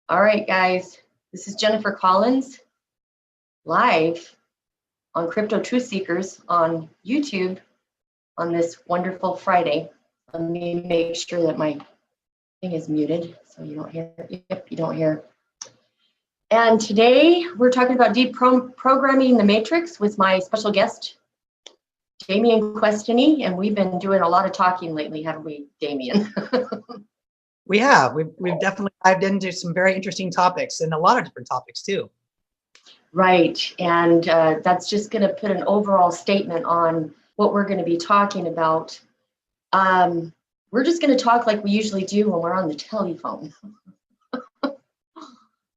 All right, guys, this is Jennifer Collins, live on Crypto Truth Seekers on YouTube on this wonderful Friday. Let me make sure that my thing is muted so you don't hear. Yep, you don't hear. And today we're talking about deprogramming the matrix with my special guest, Damian Questiny, and we've been doing a lot of talking lately, haven't we, Damian? We have. We've definitely dived into some very interesting topics and a lot of different topics too. Right, and that's just going to put an overall statement on what we're going to be talking about. We're just going to talk like we usually do when we're on the telephone.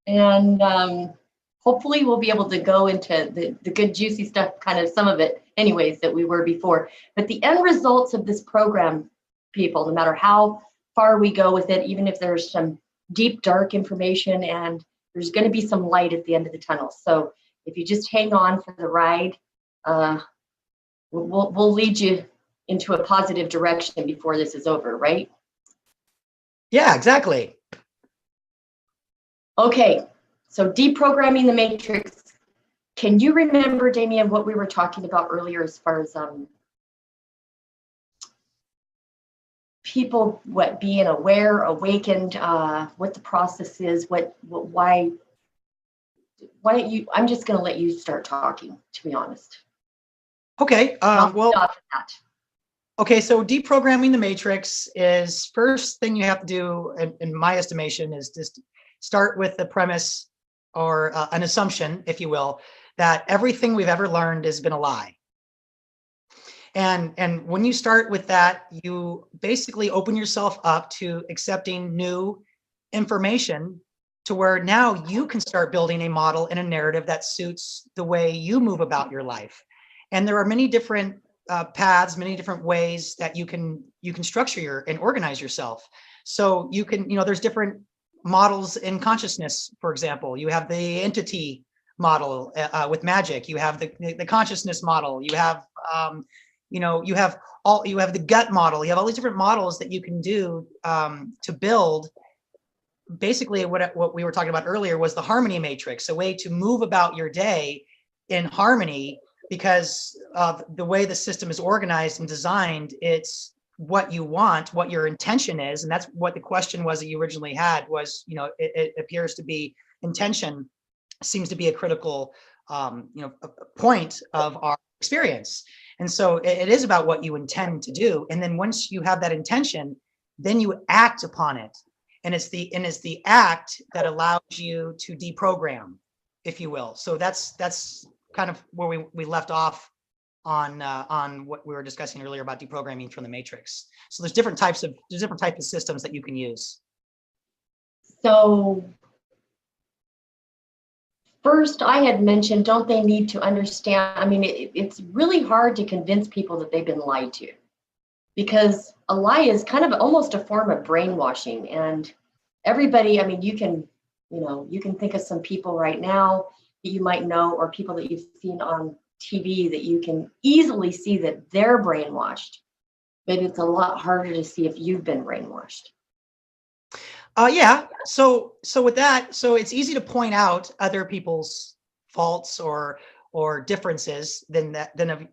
And hopefully we'll be able to go into the good juicy stuff, kind of some of it anyways, that we were before. But the end results of this program, people, no matter how far we go with it, even if there's some deep, dark information, and there's going to be some light at the end of the tunnel. So if you just hang on for the ride, we'll lead you into a positive direction before this is over, right? Yeah, exactly. Okay, so deprogramming the matrix. Can you remember, Damian, what we were talking about earlier as far as people, being aware, awakened, what the process is, why don't you, I'm just going to let you start talking, to be honest. Okay, well, that. Okay, so deprogramming the matrix is first thing you have to do, in my estimation, is just start with the premise or an assumption, if you will, that everything we've ever learned has been a lie. And when you start with that, you basically open yourself up to accepting new information to where now you can start building a model and a narrative that suits the way you move about your life. And there are many different paths, many different ways that you can structure and organize yourself. So you can, there's different models in consciousness. For example, you have the entity model with Magick. You have the consciousness model. You have you have the gut model. You have all these different models that you can do to build. Basically, what we were talking about earlier was the harmony matrix, a way to move about your day in harmony, because of the way the system is organized and designed. It's what you want, what your intention is, and that's what the question was that you originally had was, it appears to be intention seems to be a critical a point of our experience. And so it is about what you intend to do. And then once you have that intention, then you act upon it. And it's the act that allows you to deprogram, if you will. So that's kind of where we left off on what we were discussing earlier about deprogramming from the matrix. So there's different types of systems that you can use. So first, I had mentioned, don't they need to understand? I mean, it's really hard to convince people that they've been lied to, because a lie is kind of almost a form of brainwashing. And everybody, I mean, you can think of some people right now that you might know, or people that you've seen on TV that you can easily see that they're brainwashed, but it's a lot harder to see if you've been brainwashed. Yeah. So with that, so it's easy to point out other people's faults or differences than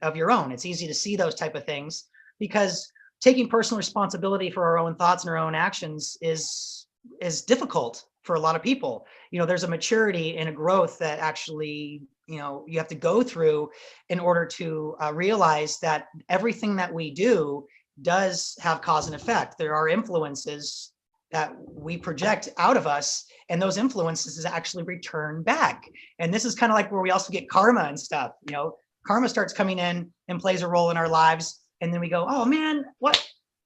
of your own. It's easy to see those type of things, because taking personal responsibility for our own thoughts and our own actions is difficult for a lot of people. There's a maturity and a growth that actually, you have to go through in order to realize that everything that we do does have cause and effect. There are influences that we project out of us, and those influences actually return back. And this is kind of like where we also get karma and stuff. Karma starts coming in and plays a role in our lives, and then we go, oh man, why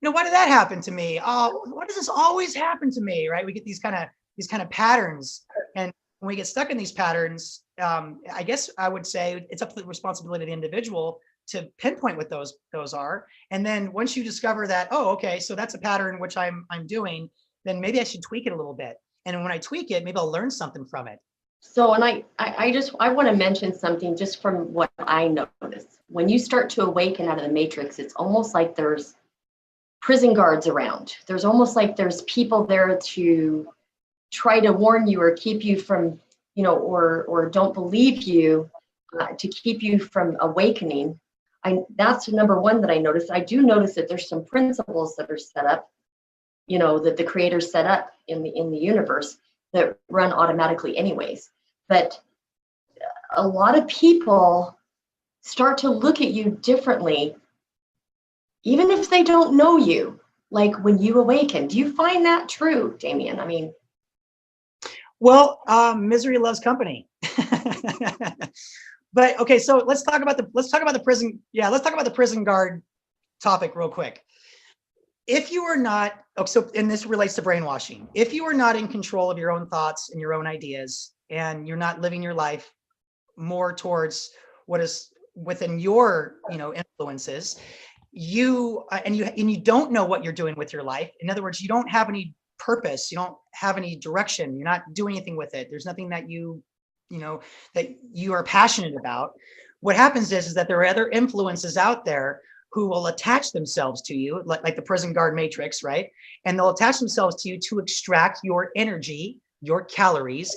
did that happen to me? Oh, why does this always happen to me? Right? We get these kind of patterns, and when we get stuck in these patterns, I guess I would say it's up to the responsibility of the individual to pinpoint what those are. And then once you discover that, oh, okay, so that's a pattern which I'm doing, then maybe I should tweak it a little bit. And when I tweak it, maybe I'll learn something from it. So, and I want to mention something just from what I noticed. When you start to awaken out of the matrix, it's almost like there's prison guards around. There's almost like there's people there to try to warn you or keep you from, or don't believe you, to keep you from awakening. That's number one that I noticed. I do notice that there's some principles that are set up, that the creator set up in the universe that run automatically anyways. But a lot of people start to look at you differently, even if they don't know you, like when you awaken. Do you find that true, Damian? I mean, well, misery loves company. But okay, so let's talk about the prison. Yeah, let's talk about the prison guard topic real quick. If you are not, and this relates to brainwashing, if you are not in control of your own thoughts and your own ideas, and you're not living your life more towards what is within your, influences, you don't know what you're doing with your life. In other words, you don't have any purpose, you don't have any direction, you're not doing anything with it. There's nothing that that you are passionate about. What happens is that there are other influences out there who will attach themselves to you, like the prison guard matrix, right? And they'll attach themselves to you to extract your energy, your calories,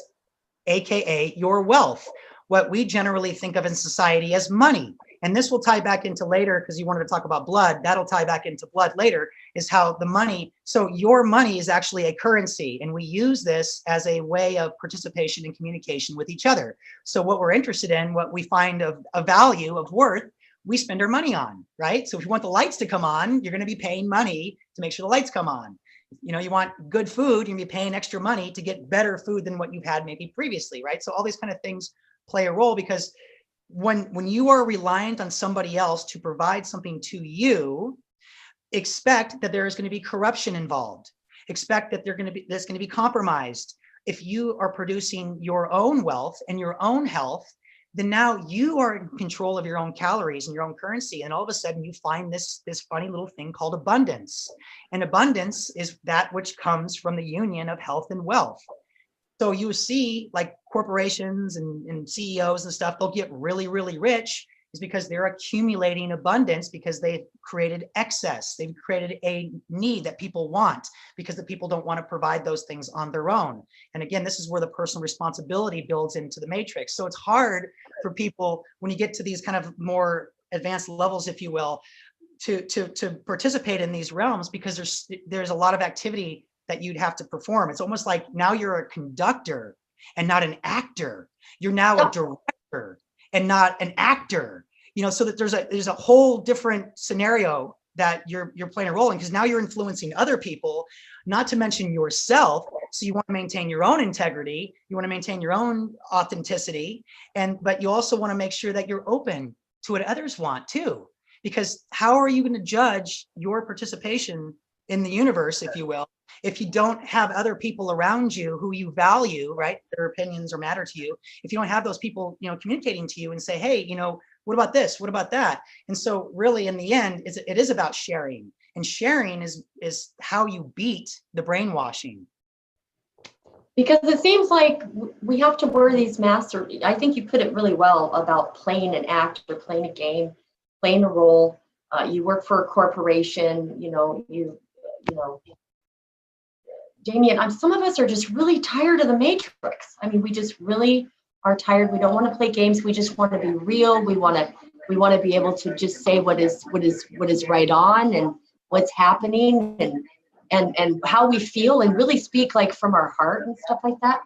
AKA your wealth, what we generally think of in society as money. And this will tie back into later, because you wanted to talk about blood, that'll tie back into blood later, is how the money, so your money is actually a currency, and we use this as a way of participation and communication with each other. So what we're interested in, what we find of a value, of worth, we spend our money on, right? So if you want the lights to come on, you're going to be paying money to make sure the lights come on. You want good food, you're going to be paying extra money to get better food than what you've had maybe previously, right? So all these kind of things play a role, because when you are reliant on somebody else to provide something to you, expect that there is going to be corruption involved. Expect that there's going to be compromised. If you are producing your own wealth and your own health, then now you are in control of your own calories and your own currency. And all of a sudden you find this funny little thing called abundance. And abundance is that which comes from the union of health and wealth. So you see, like corporations and CEOs and stuff, they'll get really, really rich is because they're accumulating abundance, because they've created excess. They've created a need that people want, because the people don't want to provide those things on their own. And again, this is where the personal responsibility builds into the matrix. So it's hard for people, when you get to these kind of more advanced levels, if you will, to participate in these realms, because there's a lot of activity that you'd have to perform. It's almost like now you're a conductor and not an actor. You're now a director and not an actor. So that there's a whole different scenario that you're playing a role in, because now you're influencing other people, not to mention yourself. So you want to maintain your own integrity, you want to maintain your own authenticity, but you also want to make sure that you're open to what others want too. Because how are you going to judge your participation in the universe, if you will, if you don't have other people around you who you value, right? Their opinions or matter to you. If you don't have those people, communicating to you and say, hey, what about this? What about that? And so really in the end, it is about sharing, and sharing is how you beat the brainwashing. Because it seems like we have to wear these masks, or I think you put it really well about playing an act or playing a game, playing a role. You work for a corporation, Damian, some of us are just really tired of the matrix. I mean, we just really are tired. We don't want to play games. We just want to be real. We want to be able to just say what is right on, and what's happening, and how we feel, and really speak like from our heart and stuff like that.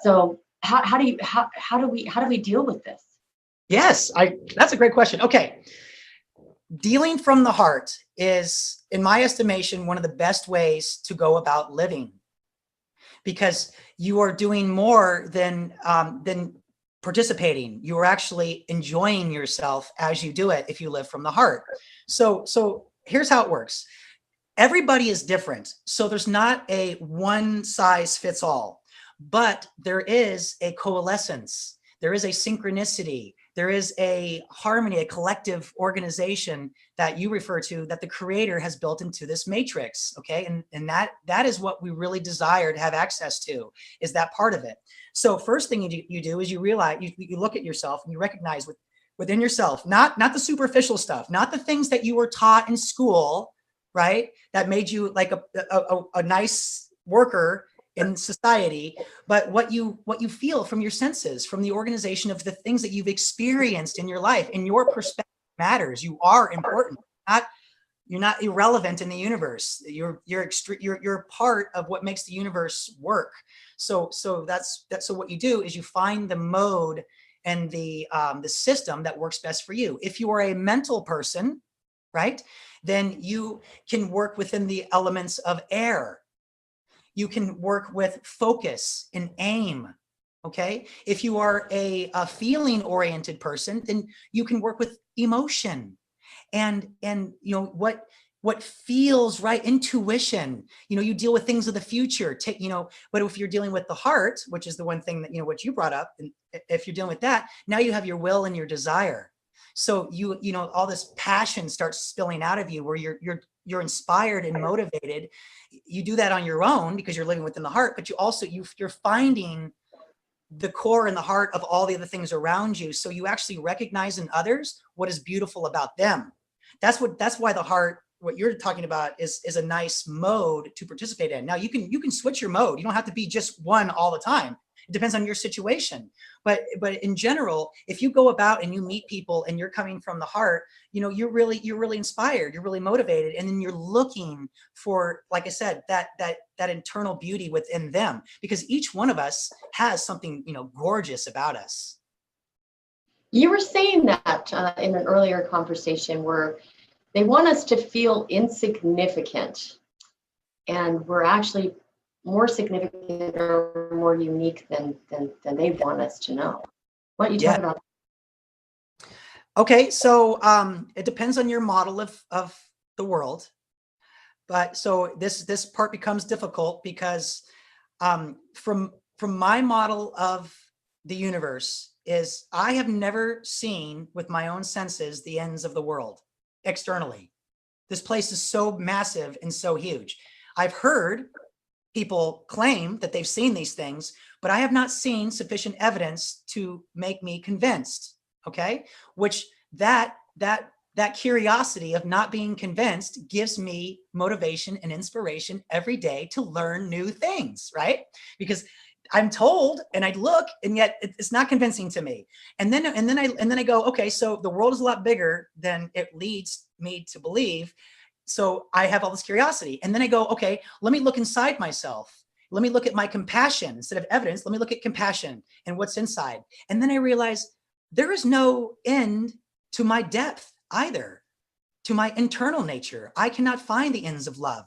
So how do we deal with this? Yes, that's a great question. Okay. Dealing from the heart is, in my estimation, one of the best ways to go about living, because you are doing more than participating. You are actually enjoying yourself as you do it if you live from the heart. So here's how it works. Everybody is different. So there's not a one size fits all, but there is a coalescence. There is a synchronicity. There is a harmony, a collective organization that you refer to, that the creator has built into this matrix. Okay. And that is what we really desire to have access to, is that part of it. So first thing you do is you realize, you look at yourself and you recognize within yourself, not the superficial stuff, not the things that you were taught in school, right? That made you like a nice worker in society, but what you feel from your senses, from the organization of the things that you've experienced in your life. And your perspective matters. You are important. You're not irrelevant in the universe. You're part of what makes the universe work. So what you do is you find the mode and the system that works best for you. If you are a mental person, right, then you can work within the elements of air. You can work with focus and aim. Okay. If you are a feeling oriented person, then you can work with emotion and you know, what feels right, intuition. You know, you deal with things of the future, but if you're dealing with the heart, which is the one thing that, you know, what you brought up, and if you're dealing with that, now you have your will and your desire. So you know, all this passion starts spilling out of you where you're inspired and motivated. You do that on your own because you're living within the heart, but you also, you're finding the core and the heart of all the other things around you. So you actually recognize in others what is beautiful about them. That's why the heart, what you're talking about, is a nice mode to participate in. Now you can switch your mode. You don't have to be just one all the time. It depends on your situation. But in general, if you go about and you meet people and you're coming from the heart, you know, you're really inspired, you're really motivated. And then you're looking for, like I said, that internal beauty within them, because each one of us has something, you know, gorgeous about us. You were saying that in an earlier conversation where they want us to feel insignificant, and we're actually more significant or more unique than they want us to know. Why don't you talk about that? Okay, so it depends on your model of the world. But so this part becomes difficult because from my model of the universe is I have never seen with my own senses the ends of the world externally. This place is so massive and so huge. I've heard people claim that they've seen these things, but I have not seen sufficient evidence to make me convinced. Okay, which that curiosity of not being convinced gives me motivation and inspiration every day to learn new things, right? Because I'm told and I look and yet it's not convincing to me. And then I go, okay, so the world is a lot bigger than it leads me to believe. So I have all this curiosity. And then I go, okay, let me look inside myself. Let me look at my compassion instead of evidence. Let me look at compassion and what's inside. And then I realize there is no end to my depth either, to my internal nature. I cannot find the ends of love.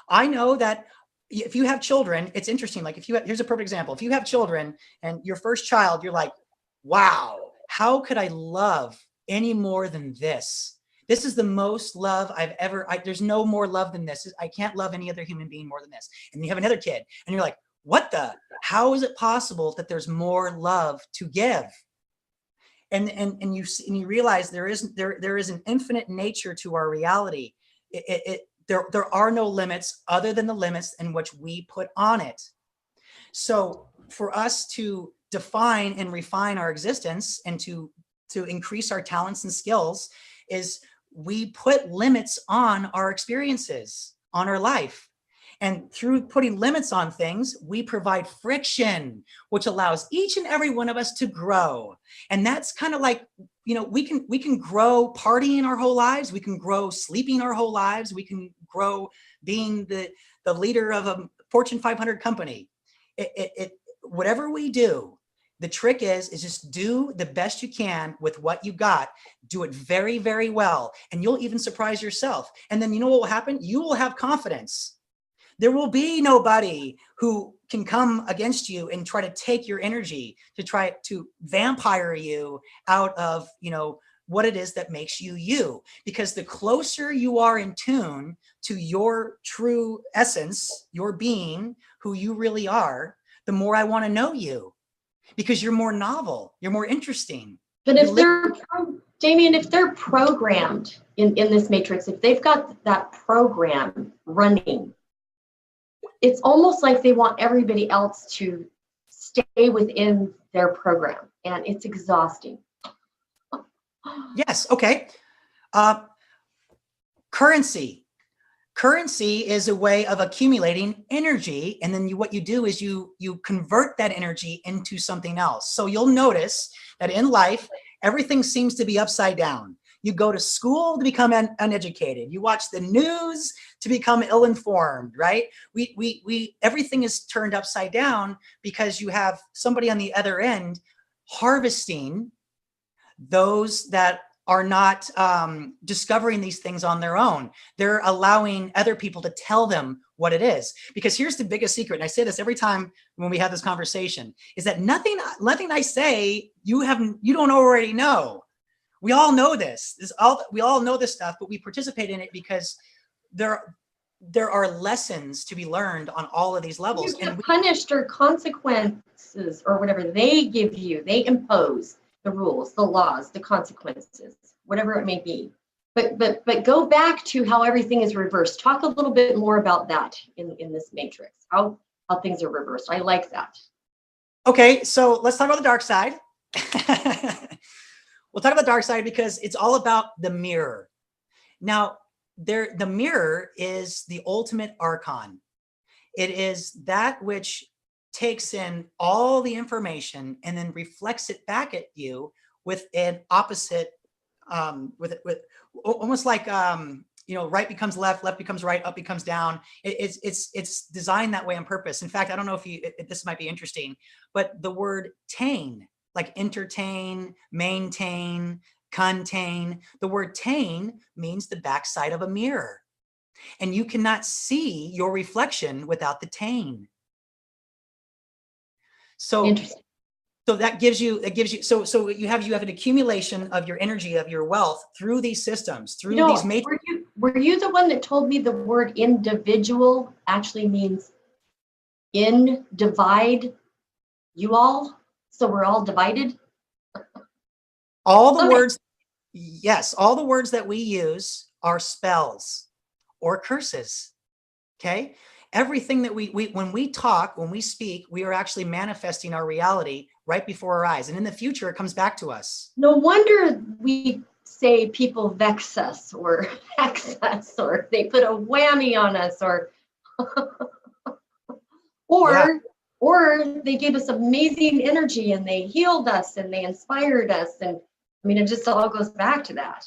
I know that if you have children, it's interesting. Like here's a perfect example. If you have children and your first child, you're like, wow, how could I love any more than this? This is the most love I've ever, there's no more love than this. I can't love any other human being more than this. And you have another kid and you're like, how is it possible that there's more love to give? And you realize there is an infinite nature to our reality. There are no limits other than the limits in which we put on it. So for us to define and refine our existence and to increase our talents and skills is we put limits on our experiences, on our life. And through putting limits on things, we provide friction, which allows each and every one of us to grow. And that's kind of like, you know, we can grow partying our whole lives. We can grow sleeping our whole lives. We can grow being the leader of a Fortune 500 company. Whatever we do, the trick is just do the best you can with what you got. Do it very, very well. And you'll even surprise yourself. And then you know what will happen? You will have confidence. There will be nobody who can come against you and try to take your energy, to try to vampire you out of, you know, what it is that makes you you. Because the closer you are in tune to your true essence, your being, who you really are, the more I want to know you. Because you're more novel, you're more interesting. But if they're, Damian, if they're programmed in this matrix, if they've got that program running, it's almost like they want everybody else to stay within their program, and it's exhausting. Yes, okay. Currency Currency is a way of accumulating energy, and then what you do is you convert that energy into something else. So you'll notice that in life, everything seems to be upside down. You go to school to become uneducated. You watch the news to become ill-informed, right? Everything is turned upside down because you have somebody on the other end harvesting those that are not discovering these things on their own. They're allowing other people to tell them what it is. Because here's the biggest secret, and I say this every time when we have this conversation, is that nothing I say you don't already know. We all know this. We all know this stuff, but we participate in it because there are lessons to be learned on all of these levels. You get punished or consequences or whatever they give you. They impose the rules, the laws, the consequences, whatever it may be. But go back to how everything is reversed. Talk a little bit more about that in this matrix, how things are reversed. I like that. Okay, so let's talk about the dark side. We'll talk about the dark side because it's all about the mirror. Now, the mirror is the ultimate archon. It is that which takes in all the information and then reflects it back at you with an opposite, with almost like right becomes left, left becomes right, up becomes down. It's designed that way on purpose. In fact, I don't know if this might be interesting, but the word Tain, like entertain, maintain, contain, the word Tain means the backside of a mirror, and you cannot see your reflection without the Tain. So that gives you, so you have an accumulation of your energy, of your wealth through these systems, through these matrices. Were you the one that told me the word individual actually means divide you all? So we're all divided? All the words, yes, all the words that we use are spells or curses, okay? Everything that when we talk, when we speak, we are actually manifesting our reality right before our eyes. And in the future, it comes back to us. No wonder we say people vex us or hex us, or they put a whammy on us, or they gave us amazing energy and they healed us and they inspired us. And I mean, it just all goes back to that.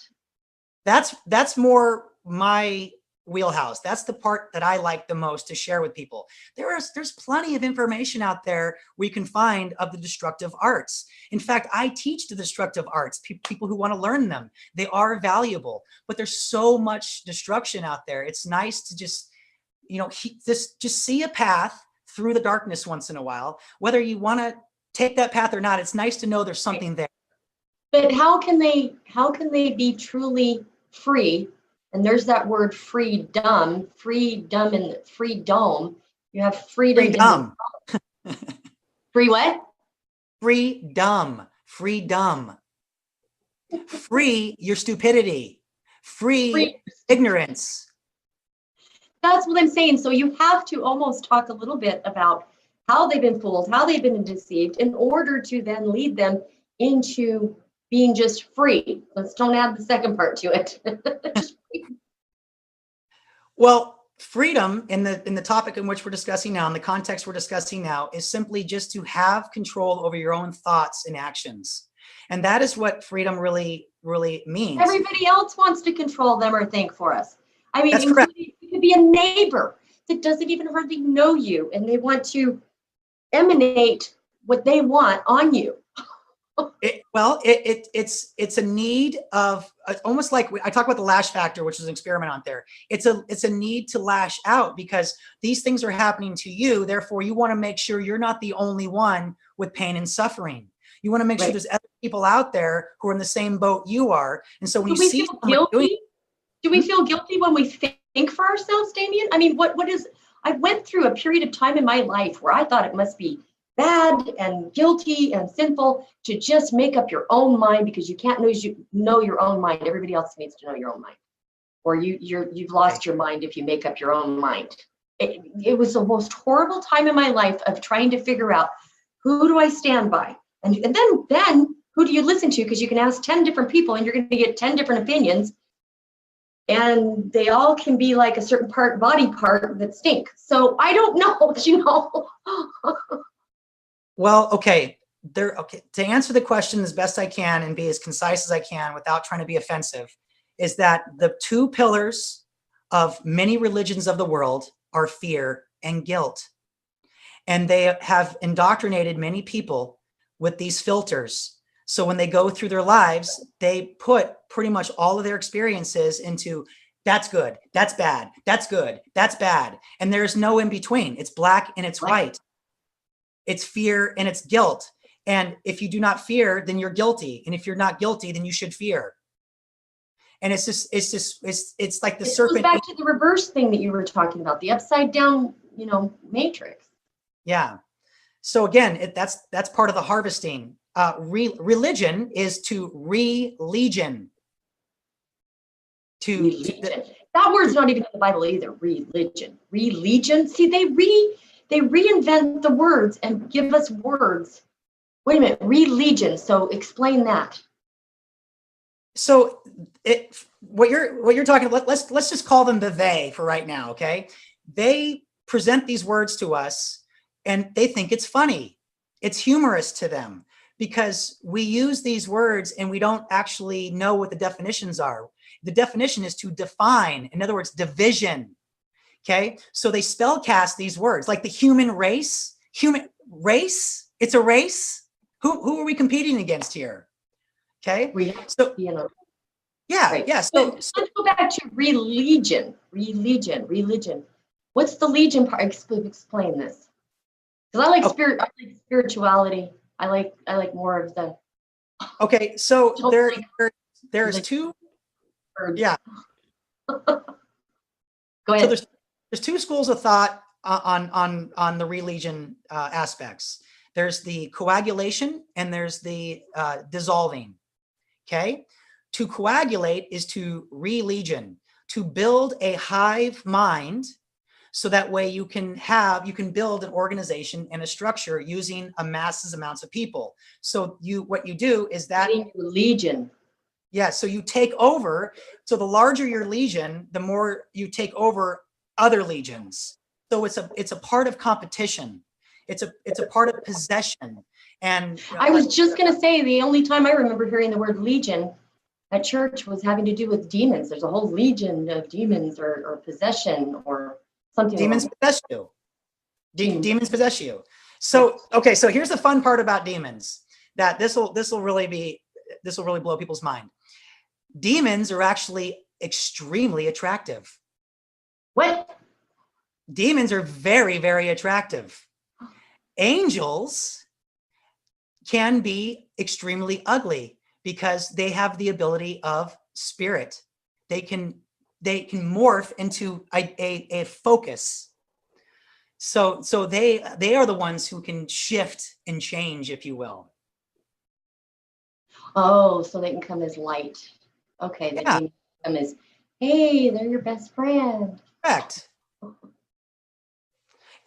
That's more my wheelhouse. That's the part that I like the most to share with people. There's plenty of information out there we can find of the destructive arts. In fact, I teach the destructive arts, people who want to learn them. They are valuable, but there's so much destruction out there. It's nice to just see a path through the darkness once in a while. Whether you want to take that path or not, it's nice to know there's something there. But how can they be truly free? And there's that word freedom and freedom. You have freedom. Freedom. Free what? Freedom. Free your stupidity. Free ignorance. That's what I'm saying. So you have to almost talk a little bit about how they've been fooled, how they've been deceived, in order to then lead them into being just free. Let's don't add the second part to it. Well, freedom in the topic in which we're discussing now, in the context we're discussing now, is simply just to have control over your own thoughts and actions. And that is what freedom really, really means. Everybody else wants to control them or think for us. I mean, it could be a neighbor that doesn't even hardly know you, and they want to emanate what they want on you. It's a need of almost like I talk about the lash factor, which is an experiment on there. It's a need to lash out because these things are happening to you. Therefore, you want to make sure you're not the only one with pain and suffering. You want to make sure there's other people out there who are in the same boat you are. And so when you see guilty, do we feel guilty when we think for ourselves, Damian? I mean, I went through a period of time in my life where I thought it must be bad and guilty and sinful to just make up your own mind, because you can't know your own mind. Everybody else needs to know your own mind, or you've lost your mind if you make up your own mind. It was the most horrible time in my life of trying to figure out, who do I stand by, and then who do you listen to, because you can ask 10 different people and you're going to get 10 different opinions. and they all can be like a certain body part that stink. So I don't know, you know. Well, okay. Okay. To answer the question as best I can and be as concise as I can without trying to be offensive, is that the two pillars of many religions of the world are fear and guilt. And they have indoctrinated many people with these filters. So when they go through their lives, they put pretty much all of their experiences into that's good, that's bad, that's good, that's bad. And there's no in between. It's black and it's white. It's fear and it's guilt. And if you do not fear, then you're guilty. And if you're not guilty, then you should fear. And it's like the serpent. It goes back to the reverse thing that you were talking about, the upside down, you know, matrix. Yeah. So again, that's part of the harvesting. Religion is to religion. That word's not even in the Bible either. Religion. See, they reinvent the words and give us words. Wait a minute, religion. So explain that. So what you're talking about, let's just call them the they for right now, okay? They present these words to us and they think it's funny. It's humorous to them because we use these words and we don't actually know what the definitions are. The definition is to define, in other words, division, okay? So they spell cast these words like the human race, it's a race. Who are we competing against here? Okay. So, you know. Yeah. Right. Yeah. So let's go back to religion. What's the legion part? Explain this. Because I like spirituality. I like more of the. Okay. So there's two. Yeah. Go ahead. So there's two schools of thought on the religion aspects. There's the coagulation and there's the dissolving. Okay. To coagulate is to religion, to build a hive mind. So that way you can build an organization and a structure using a massive amounts of people. So what you do is that legion. Yeah. So you take over. So the larger your legion, the more you take over other legions. So it's a part of competition. It's a part of possession. And I was just going to say, the only time I remember hearing the word legion at church was having to do with demons. There's a whole legion of demons or possession or something. Demons possess you. Demons possess you. So, okay. So here's the fun part about demons that this will really blow people's mind. Demons are actually extremely attractive. What? Demons are very, very attractive. Angels can be extremely ugly because they have the ability of spirit. They can morph into a focus. So they are the ones who can shift and change, if you will. Oh, so they can come as light. Okay, the demons come as, hey, they're your best friend. Correct.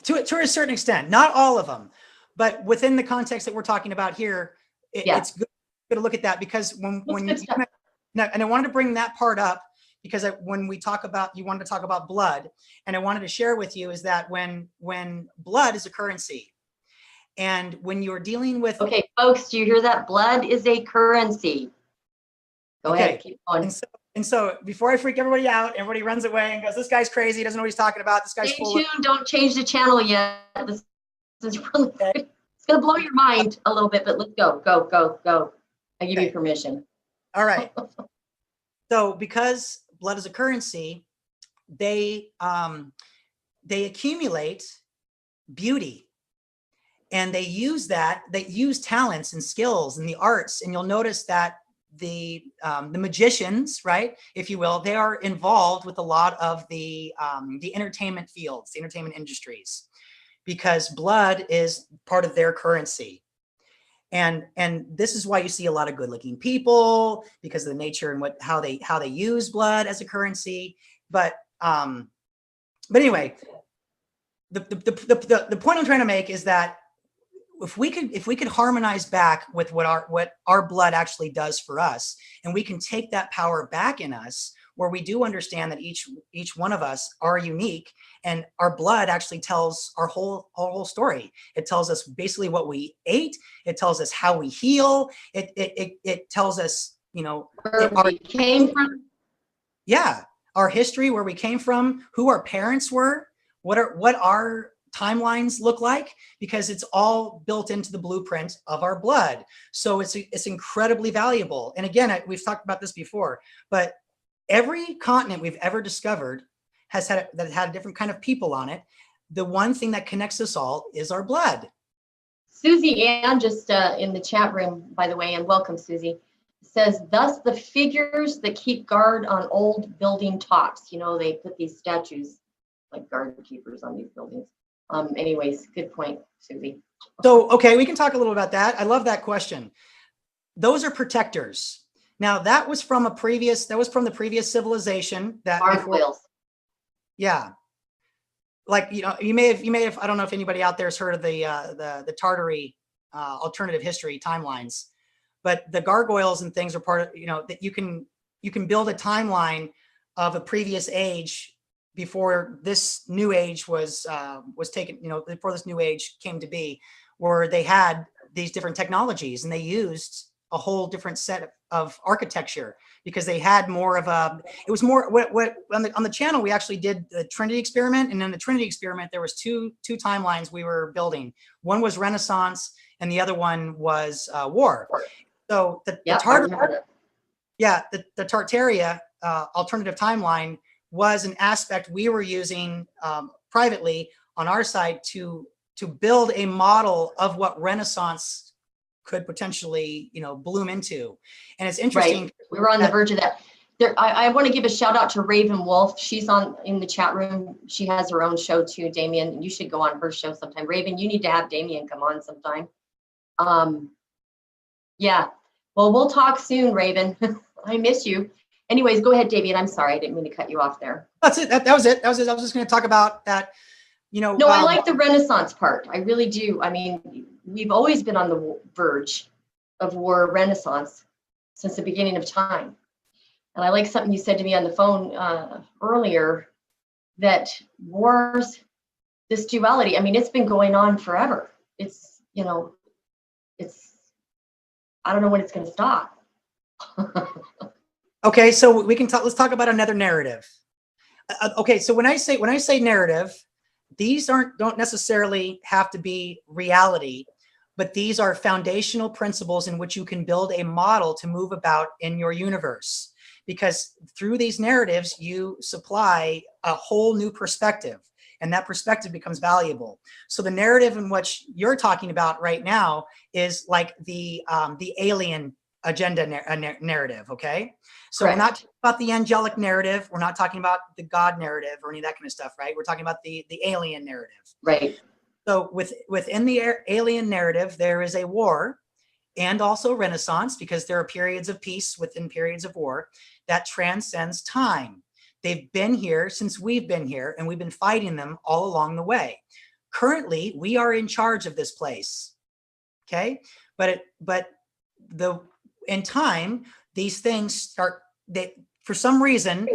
To a certain extent, not all of them, but within the context that we're talking about here, it's good to look at that because when you and I wanted to bring that part up because when we talk about, you wanted to talk about blood, and I wanted to share with you is that when blood is a currency, and when you're dealing with okay, folks, do you hear that? Blood is a currency. Go ahead, keep going. And so before I freak everybody out, everybody runs away and goes, this guy's crazy, he doesn't know what he's talking about. This guy's full of... Don't change the channel yet. This is really good. It's going to blow your mind a little bit, but let's go. I give you permission. All right. So because blood is a currency, they accumulate beauty. And they use talents and skills and the arts. And you'll notice that the magicians, right, if you will, they are involved with a lot of the entertainment fields, the entertainment industries, because blood is part of their currency. And this is why you see a lot of good-looking people, because of the nature and how they use blood as a currency. But anyway, the point I'm trying to make is that if we could harmonize back with what our blood actually does for us, and we can take that power back in us, where we do understand that each one of us are unique, and our blood actually tells our whole story. It tells us basically what we ate. It tells us how we heal. It tells us, you know, where we came from. Yeah, our history, where we came from, who our parents were, what our timelines look like, because it's all built into the blueprint of our blood. So it's incredibly valuable. And again, we've talked about this before, but every continent we've ever discovered has had a different kind of people on it. The one thing that connects us all is our blood. Susie Ann just in the chat room, by the way, and welcome, Susie, says, thus the figures that keep guard on old building tops. You know, they put these statues like guard keepers on these buildings. Anyways, good point, Susie. So, okay, we can talk a little about that. I love that question. Those are protectors. Now, that was from the previous civilization that Gargoyles. Yeah. Like, you know, you may have, I don't know if anybody out there has heard of the Tartary alternative history timelines, but the gargoyles and things are part of, you know, that you can build a timeline of a previous age before this new age was taken, you know, before this new age came to be, where they had these different technologies and they used a whole different set of architecture, because they had more of a, it was more what on the channel, we actually did the Trinity experiment. And in the Trinity experiment, there was two timelines we were building. One was Renaissance and the other one was war. So the Tartaria alternative timeline was an aspect we were using privately on our side to build a model of what Renaissance could potentially, you know, bloom into. And it's interesting. Right. We were on the verge of that. There, I want to give a shout out to Raven Wolf. She's in the chat room. She has her own show too, Damian. You should go on her show sometime. Raven, you need to have Damian come on sometime. Yeah. Well, we'll talk soon, Raven. I miss you. Anyways, go ahead, Damian. I'm sorry. I didn't mean to cut you off there. That's it. That was it. I was just going to talk about that. You know, no, I like the Renaissance part. I really do. I mean, we've always been on the verge of war, Renaissance since the beginning of time. And I like something you said to me on the phone earlier, that wars, this duality, I mean, it's been going on forever. It's, you know, I don't know when it's going to stop. Okay, so we can talk. Let's talk about another narrative. Okay, so when I say narrative, these don't necessarily have to be reality, but these are foundational principles in which you can build a model to move about in your universe. Because through these narratives, you supply a whole new perspective, and that perspective becomes valuable. So the narrative in which you're talking about right now is like the alien agenda narrative, okay? So Correct. We're not talking about the angelic narrative. We're not talking about the God narrative or any of that kind of stuff, right? We're talking about the alien narrative. Right. So within the alien narrative, there is a war and also Renaissance, because there are periods of peace within periods of war that transcends time. They've been here since we've been here, and we've been fighting them all along the way. Currently, we are in charge of this place, okay? But in time, these things for some reason,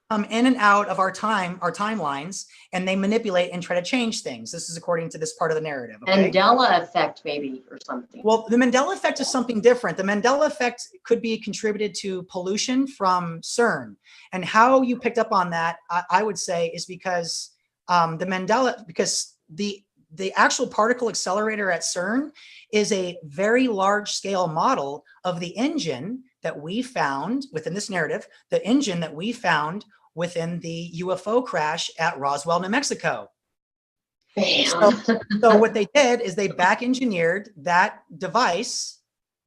come in and out of our timelines, and they manipulate and try to change things. This is according to this part of the narrative. Okay? Mandela effect, maybe, or something. Well, the Mandela effect is something different. The Mandela effect could be contributed to pollution from CERN. And how you picked up on that, I would say, is because the actual particle accelerator at CERN is a very large scale model of the engine that we found within this narrative, the engine that we found within the UFO crash at Roswell, New Mexico. So what they did is they back engineered that device,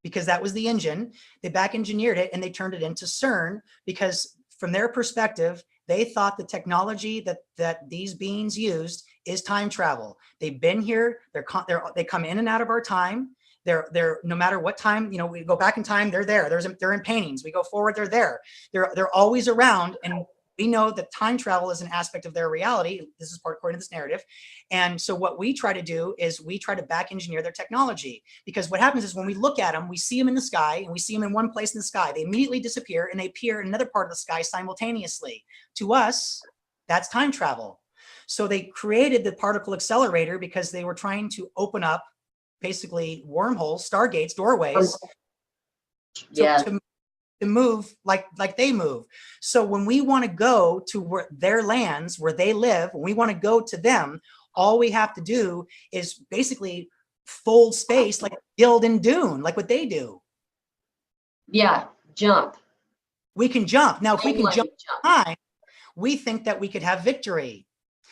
because that was the engine. They back engineered it and they turned it into CERN, because from their perspective, they thought the technology that these beings used is time travel. They've been here. They come in and out of our time. They're no matter what time, you know, we go back in time, they're there. They're in paintings. We go forward, they're there. They're always around, and we know that time travel is an aspect of their reality. This is part according to this narrative. And so what we try to do is we try to back engineer their technology, because what happens is when we look at them, we see them in the sky, and we see them in one place in the sky. They immediately disappear and they appear in another part of the sky simultaneously. To us, that's time travel. So they created the particle accelerator because they were trying to open up basically wormholes, stargates, doorways, to move like they move. So when we want to go to their lands, where they live, when we want to go to them, all we have to do is basically fold space like Guild and Dune, like what they do. Yeah, jump. We can jump. Now, if we can jump time, we think that we could have victory.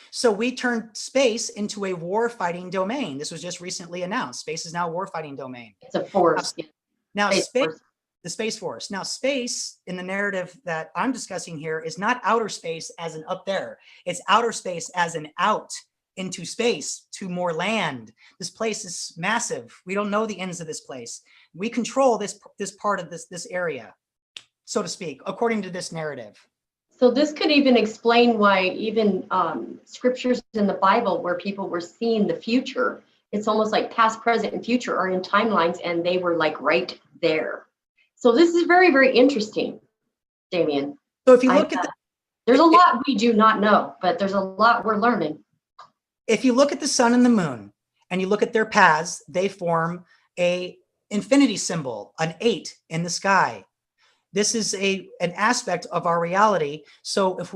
So we turned space into a war-fighting domain. This was just recently announced. Space is now a war-fighting domain. It's a force. Now, space, the Space Force. Now, space in the narrative that I'm discussing here is not outer space as an up there. It's outer space as an out into space to more land. This place is massive. We don't know the ends of this place. We control this part of this area, so to speak, according to this narrative. So this could even explain why even scriptures in the Bible where people were seeing the future, it's almost like past, present, and future are in timelines, and they were like right there. So this is very, very interesting, Damian. So if you look at there's a lot we do not know, but there's a lot we're learning. If you look at the sun and the moon and you look at their paths, they form a infinity symbol, an 8 in the sky. This is an aspect of our reality. So if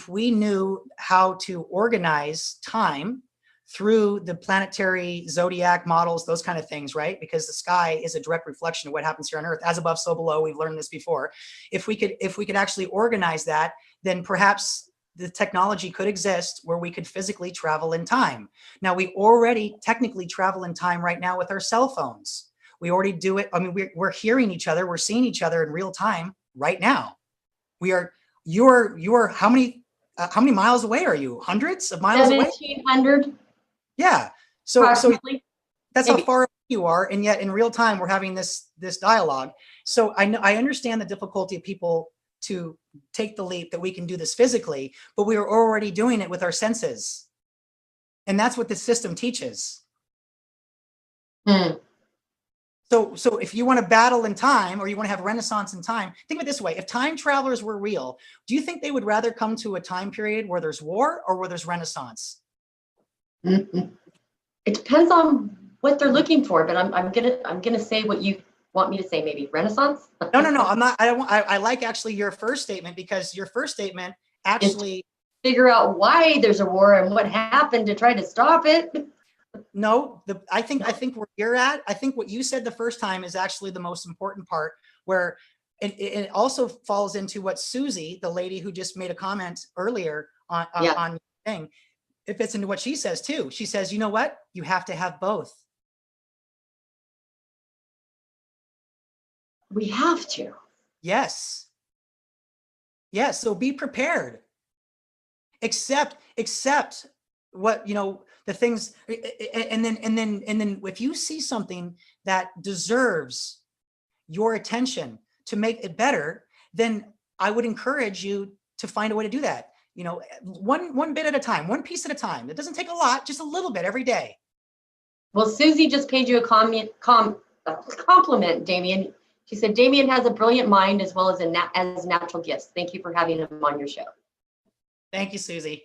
we knew how to organize time through the planetary zodiac models, those kind of things, right? Because the sky is a direct reflection of what happens here on Earth, as above, so below. We've learned this before. If we could actually organize that, then perhaps the technology could exist where we could physically travel in time. Now, we already technically travel in time right now with our cell phones. We already do it. I mean, we're hearing each other. We're seeing each other in real time right now. You're how many miles away are you? Hundreds of miles away? 1,700. Yeah. So that's how far away you are. And yet in real time, we're having this dialogue. So I understand the difficulty of people to take the leap that we can do this physically, but we are already doing it with our senses. And that's what the system teaches. So if you want to battle in time, or you want to have renaissance in time, think of it this way. If time travelers were real, do you think they would rather come to a time period where there's war or where there's renaissance? It depends on what they're looking for, but I'm gonna say what you want me to say, maybe renaissance. No, I'm not. I like actually your first statement, because your first statement actually figure out why there's a war and what happened to try to stop it. No, I think where you're at, I think what you said the first time is actually the most important part, where it also falls into what Susie, the lady who just made a comment earlier on the thing, it fits into what she says too. She says, you know what? You have to have both. We have to. Yes. Yes. So be prepared. Accept what, the things, and then if you see something that deserves your attention to make it better, then I would encourage you to find a way to do that. One bit at a time, one piece at a time. It doesn't take a lot, just a little bit every day. Well, Susie just paid you a compliment, Damian. She said, Damian has a brilliant mind as well as as natural gifts. Thank you for having him on your show. Thank you, Susie.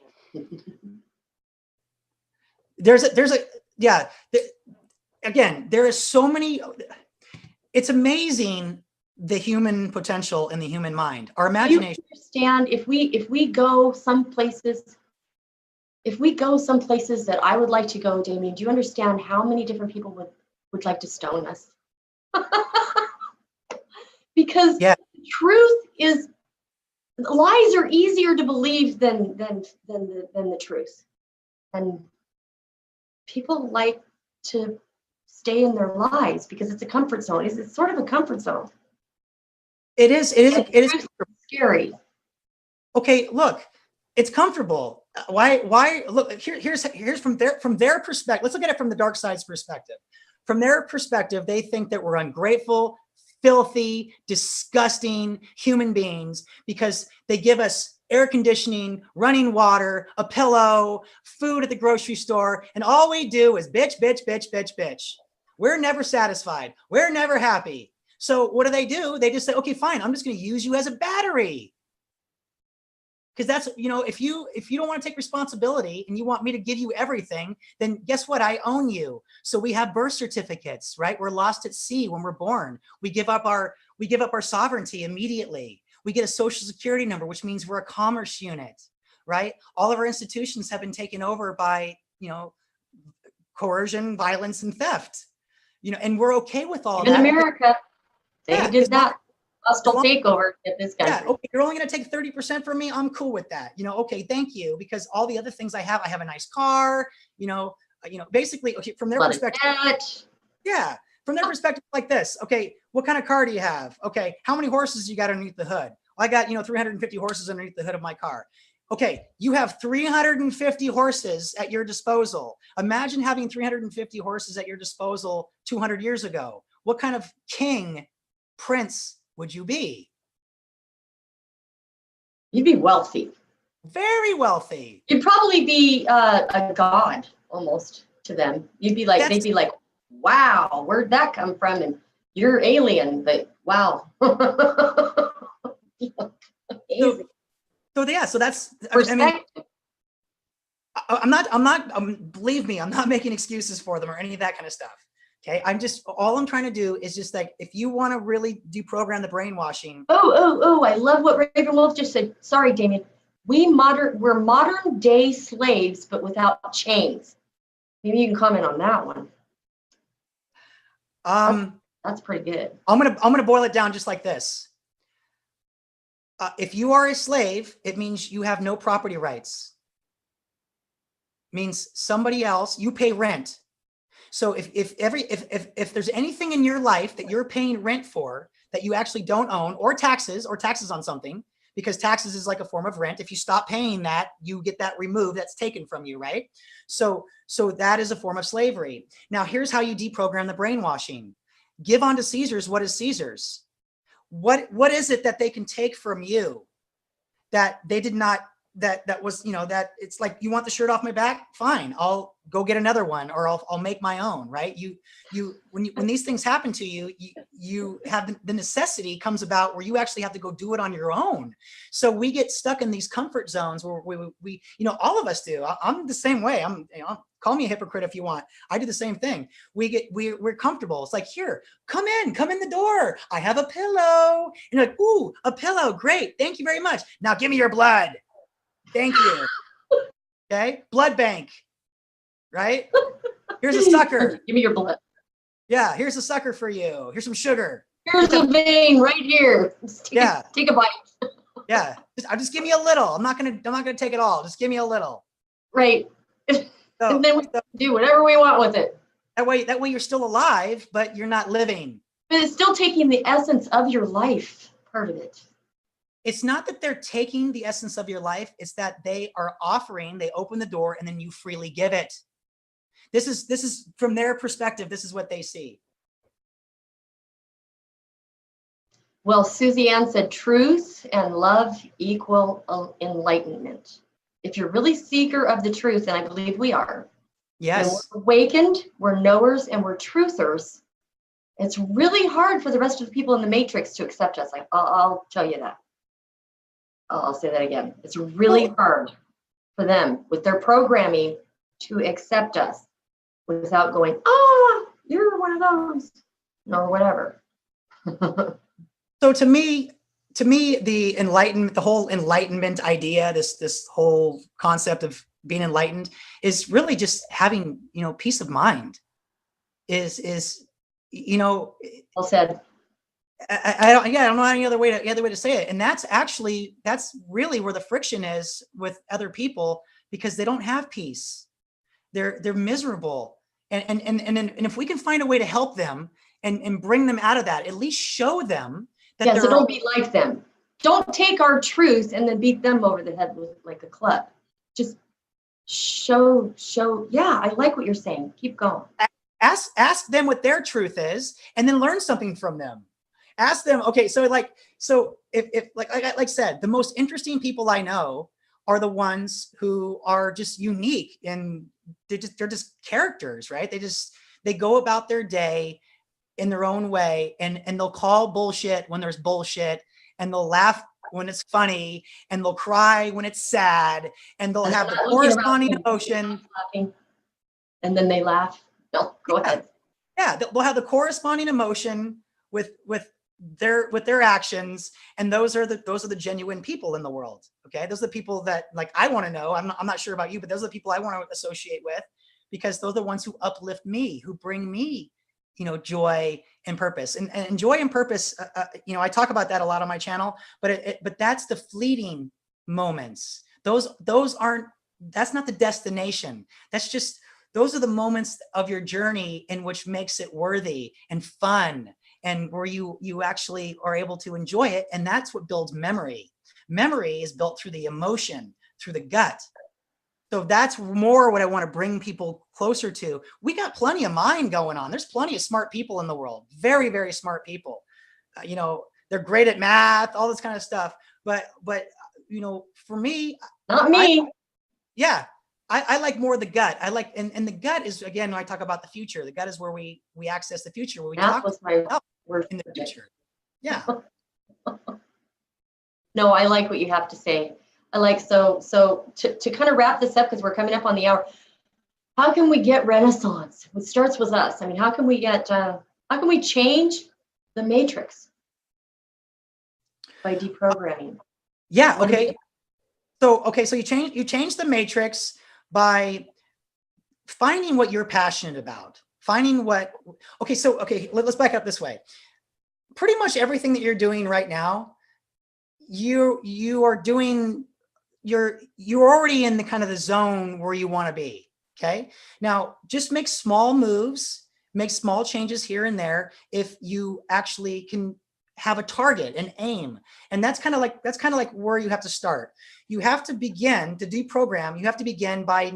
Again, there is so many, it's amazing the human potential in the human mind, our imagination. You understand, if we go some places that I would like to go, Damian, do you understand how many different people would like to stone us? Because the truth is, lies are easier to believe than the truth. And people like to stay in their lies because it's a comfort zone. It's sort of a comfort zone. It is scary. Okay, look, it's comfortable. Why look, here's from their perspective. Let's look at it from the dark side's perspective. From their perspective, they think that we're ungrateful, filthy, disgusting human beings because they give us air conditioning, running water, a pillow, food at the grocery store. And all we do is bitch, bitch, bitch, bitch, bitch. We're never satisfied. We're never happy. So what do? They just say, okay, fine. I'm just going to use you as a battery. Because that's, you know, if you don't want to take responsibility and you want me to give you everything, then guess what? I own you. So we have birth certificates, right? We're lost at sea when we're born. We give up our sovereignty immediately. We get a social security number, which means we're a commerce unit, right? All of our institutions have been taken over by, you know, coercion, violence, and theft. You know, and we're okay with all that. In America, they did that. Hostile long, takeover in this country. Yeah, okay, you're only going to take 30% from me. I'm cool with that. You know, okay, thank you. Because all the other things I have a nice car. You know, basically, okay, from their perspective. Yeah, from their perspective, like this. Okay, what kind of car do you have? Okay, how many horses you got underneath the hood? I got 350 horses underneath the hood of my car. Okay, you have 350 horses at your disposal. Imagine having 350 horses at your disposal 200 years ago. What kind of king, prince would you be? You'd be wealthy. Very wealthy. You'd probably be a god almost to them. You'd be like, they'd be like, wow, where'd that come from? And you're alien, but wow. So that's, believe me, I'm not making excuses for them or any of that kind of stuff. Okay, all I'm trying to do is just like, if you want to really deprogram the brainwashing. Oh, I love what Raven Wolf just said. Sorry, Damian. We're modern day slaves, but without chains. Maybe you can comment on that one. That's pretty good. I'm gonna boil it down just like this. If you are a slave, it means you have no property rights. It means somebody else, you pay rent. So if there's anything in your life that you're paying rent for that you actually don't own, or taxes on something, because taxes is like a form of rent. If you stop paying that, you get that removed, that's taken from you, right? So that is a form of slavery. Now here's how you deprogram the brainwashing. Give unto Caesar's what is Caesar's. What is it that they can take from you that they did not, that was, that it's like, you want the shirt off my back? Fine, I'll go get another one, or I'll make my own, right? When these things happen to you, you have the necessity comes about where you actually have to go do it on your own. So we get stuck in these comfort zones where we all of us do. I'm the same way. Call me a hypocrite if you want. I do the same thing. We're comfortable. It's like, here, come in the door. I have a pillow. And you're like, ooh, a pillow. Great. Thank you very much. Now give me your blood. Thank you. Okay. Blood bank. Right? Here's a sucker. Give me your blood. Yeah. Here's a sucker for you. Here's some sugar. Here's a vein right here. Take a bite. Yeah. Just give me a little. I'm not gonna take it all. Just give me a little. Right. So, and then we do whatever we want with it. That way you're still alive, but you're not living. But it's still taking the essence of your life, part of it. It's not that they're taking the essence of your life. It's that they open the door, and then you freely give it. This is from their perspective. This is what they see. Well, Susie Ann said, truth and love equal enlightenment. If you're really seeker of the truth, and I believe we are. Yes. We're awakened, we're knowers, and we're truthers. It's really hard for the rest of the people in the Matrix to accept us. I'll tell you that. I'll say that again. It's really hard for them with their programming to accept us without going, you're one of those, or whatever. So to me, the enlightenment, the whole enlightenment idea, this whole concept of being enlightened is really just having, peace of mind. Well said. I don't know any other way to say it. And that's really where the friction is with other people, because they don't have peace. They're miserable. And if we can find a way to help them and bring them out of that, at least show them that so don't be like them. Don't take our truth and then beat them over the head with like a club. Just show. Yeah, I like what you're saying. Keep going. Ask them what their truth is, and then learn something from them. Ask them. Okay, so if like I said, the most interesting people I know are the ones who are just unique, and they're just characters, right? They go about their day in their own way, and they'll call bullshit when there's bullshit, and they'll laugh when it's funny, and they'll cry when it's sad, and they'll have the corresponding emotion. And then they laugh. No, go ahead. Yeah, they'll have the corresponding emotion with their actions, and those are the genuine people in the world. Okay, those are the people that, like, I want to know. I'm not sure about you, but those are the people I want to associate with, because those are the ones who uplift me, who bring me, joy and purpose. And joy and purpose, I talk about that a lot on my channel, but that's the fleeting moments. That's not the destination. Those are the moments of your journey in which makes it worthy and fun, and where you actually are able to enjoy it. And that's what builds memory. Memory is built through the emotion, through the gut. So that's more what I want to bring people closer to. We got plenty of mind going on. There's plenty of smart people in the world. Very, very smart people. They're great at math, all this kind of stuff. But for me, not me. I like more the gut. I like, and the gut is, again, when I talk about the future, the gut is where we access the future, where we talk about in the future. Yeah. No, I like what you have to say. I like, so to kind of wrap this up, because we're coming up on the hour, how can we get Renaissance? It starts with us. I mean, how can we change the matrix by deprogramming? Yeah. Okay. So you change the matrix by finding what you're passionate about, let's back up this way. Pretty much everything that you're doing right now, you're already in the kind of the zone where you want to be. Okay. Now just make small moves, make small changes here and there. If you actually can have a target, an aim, and that's kind of like where you have to start. You have to begin to deprogram. You have to begin by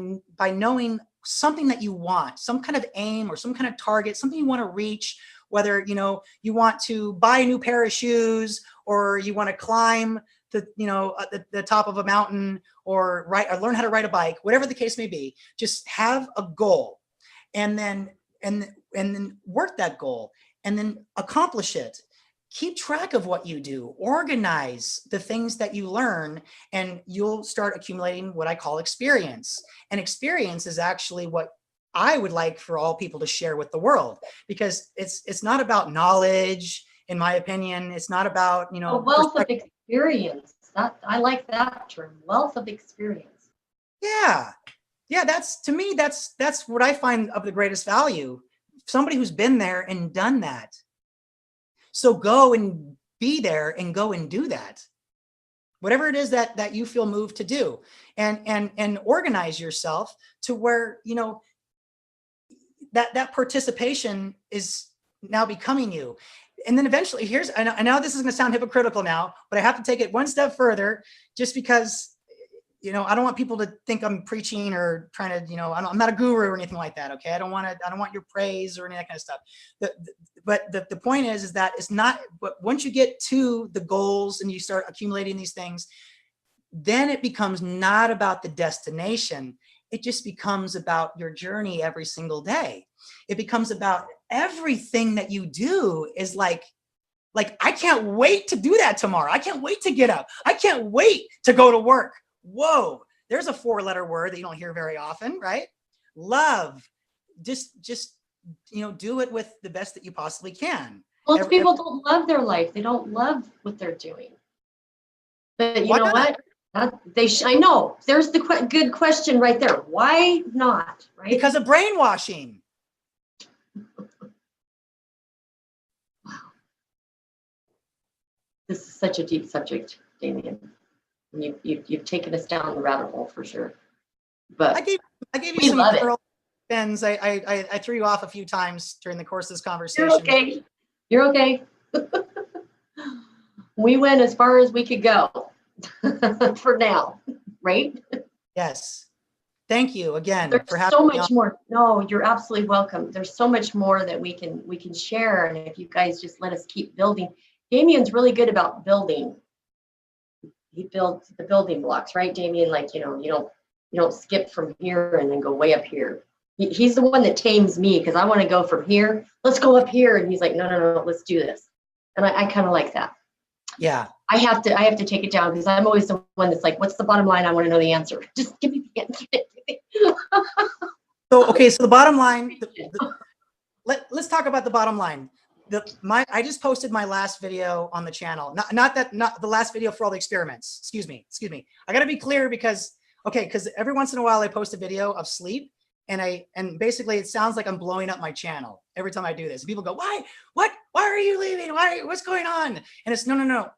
knowing something that you want, some kind of aim or some kind of target, something you want to reach, whether, you want to buy a new pair of shoes, or you want to climb the top of a mountain, or learn how to ride a bike, whatever the case may be. Just have a goal, and then work that goal, and then accomplish it. Keep track of what you do, organize the things that you learn, and you'll start accumulating what I call experience. And experience is actually what I would like for all people to share with the world, because it's not about knowledge, in my opinion. It's not about, a wealth of experience. I like that term, wealth of experience. Yeah. To me, that's what I find of the greatest value. Somebody who's been there and done that. So go and be there and go and do that. Whatever it is that you feel moved to do, and organize yourself to where, that participation is now becoming you. And then eventually, I know this is going to sound hypocritical now, but I have to take it one step further, just because, I don't want people to think I'm preaching or trying to, I'm not a guru or anything like that. Okay. I don't want your praise or any of that kind of stuff. But the point is that it's not, but once you get to the goals and you start accumulating these things, then it becomes not about the destination. It just becomes about your journey every single day. It becomes about everything that you do is like, I can't wait to do that tomorrow. I can't wait to get up. I can't wait to go to work. Whoa, there's a 4-letter word that you don't hear very often, right? Love. Just do it with the best that you possibly can. Most people don't love their life. They don't love what they're doing. But you know what? I know. There's the good question right there. Why not? Right? Because of brainwashing. Wow. This is such a deep subject, Damian. You've taken us down the rabbit hole for sure. But I gave you some girl spins. I threw you off a few times during the course of this conversation. You're okay. We went as far as we could go for now, right? Yes. Thank you again There's for having so me on. much more. No, you're absolutely welcome. There's so much more that we can share, and if you guys just let us keep building. Damian's really good about building. He builds the building blocks, right, Damian? Like, you know, you don't skip from here and then go way up here. He's the one that tames me because I want to go from here. Let's go up here, and he's like, no, let's do this. And I kind of like that. Yeah. I have to take it down because I'm always the one that's like, what's the bottom line? I want to know the answer. Just give me the answer. So the bottom line, let's talk about the bottom line. I just posted my last video on the channel. Not the last video for all the experiments. Excuse me. I got to be clear because every once in a while I post a video of sleep and basically it sounds like I'm blowing up my channel every time I do this. People go, why are you leaving? What's going on? And it's no.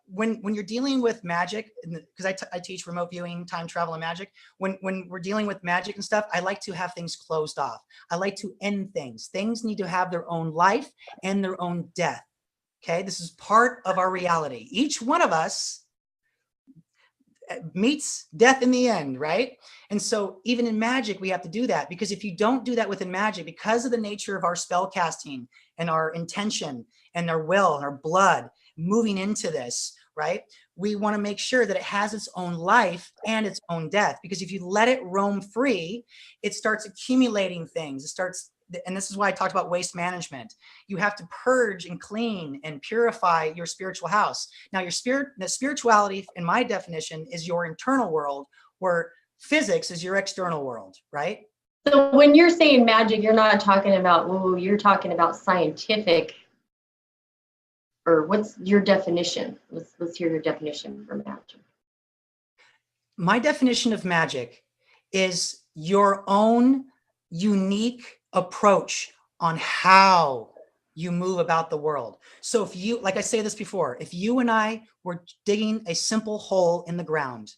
When you're dealing with magic, because I teach remote viewing, time travel, and magic. When we're dealing with magic and stuff, I like to have things closed off. I like to end things. Things need to have their own life and their own death. Okay, this is part of our reality. Each one of us meets death in the end, right? And so even in magic, we have to do that, because if you don't do that within magic, because of the nature of our spell casting and our intention and our will and our blood moving into this, right? We want to make sure that it has its own life and its own death, because if you let it roam free, it starts accumulating things. And this is why I talked about waste management. You have to purge and clean and purify your spiritual house. Now, the spirituality, in my definition, is your internal world, where physics is your external world, right? So when you're saying magic, you're not talking about you're talking about scientific. Or what's your definition? Let's hear your definition for magic. My definition of magic is your own unique approach on how you move about the world. So if you, like I say this before, if you and I were digging a simple hole in the ground,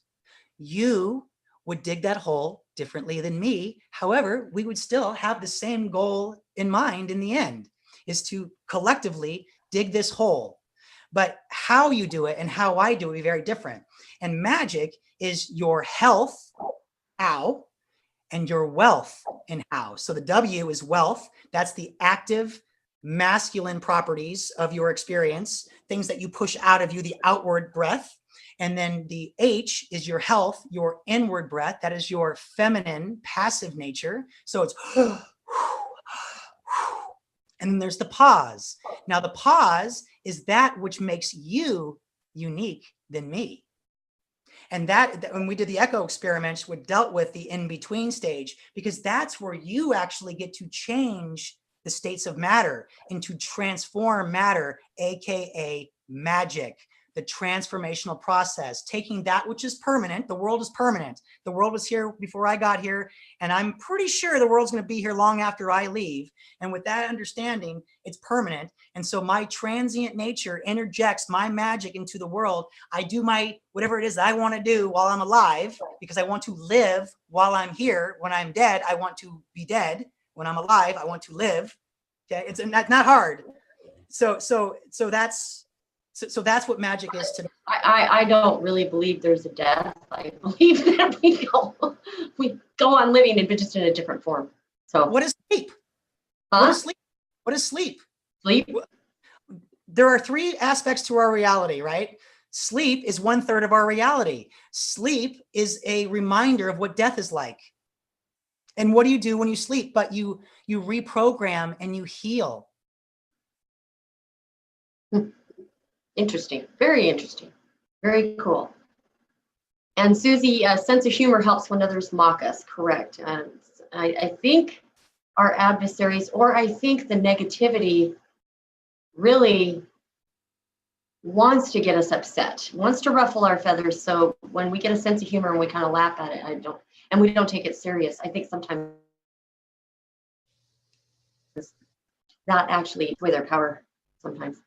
you would dig that hole differently than me. However, we would still have the same goal in mind in the end, is to collectively dig this hole. But how you do it and how I do it will be very different. And magic is your health, how, and your wealth and how. So the W is wealth. That's the active masculine properties of your experience, things that you push out of you, the outward breath. And then the H is your health, your inward breath. That is your feminine passive nature. So it's and then there's the pause. Now the pause is that which makes you unique than me. And that when we did the echo experiments, we dealt with the in-between stage, because that's where you actually get to change the states of matter into transform matter, AKA magic, the transformational process, taking that which is permanent. The world is permanent. The world was here before I got here, and I'm pretty sure the world's going to be here long after I leave. And with that understanding, it's permanent. And so my transient nature interjects my magic into the world. I do my whatever it is that I want to do while I'm alive, because I want to live while I'm here. When I'm dead, I want to be dead. When I'm alive, I want to live. Okay, it's not hard. So that's what magic is to me. I don't really believe there's a death. I believe that we go on living, but just in a different form. So what is sleep? Huh? What is sleep? What is sleep? Sleep? There are three aspects to our reality, right? Sleep is 1/3 of our reality. Sleep is a reminder of what death is like. And what do you do when you sleep? But you reprogram and you heal. Interesting. Very interesting. Very cool. And Susie, sense of humor helps when others mock us. Correct. I think our adversaries, or I think the negativity really wants to get us upset, wants to ruffle our feathers. So when we get a sense of humor and we kind of laugh at it, and we don't take it serious, I think sometimes it's not actually with their power sometimes.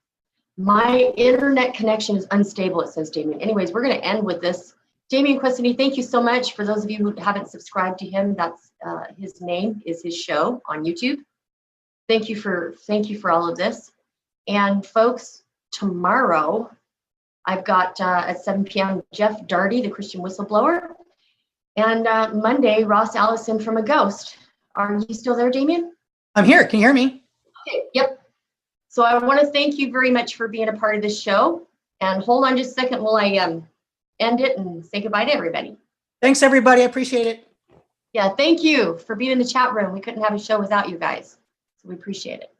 My internet connection is unstable, it says Damian. Anyways, we're going to end with this. Damian Questiny, thank you so much. For those of you who haven't subscribed to him, that's his name is his show on YouTube. Thank you for all of this. And folks, tomorrow I've got at 7 p.m. Jeff Darty, the Christian whistleblower. And Monday, Ross Allison from a ghost. Are you still there, Damian? I'm here. Can you hear me? Okay, yep. So I want to thank you very much for being a part of this show. And hold on just a second while I end it and say goodbye to everybody. Thanks, everybody. I appreciate it. Yeah, thank you for being in the chat room. We couldn't have a show without you guys. So we appreciate it.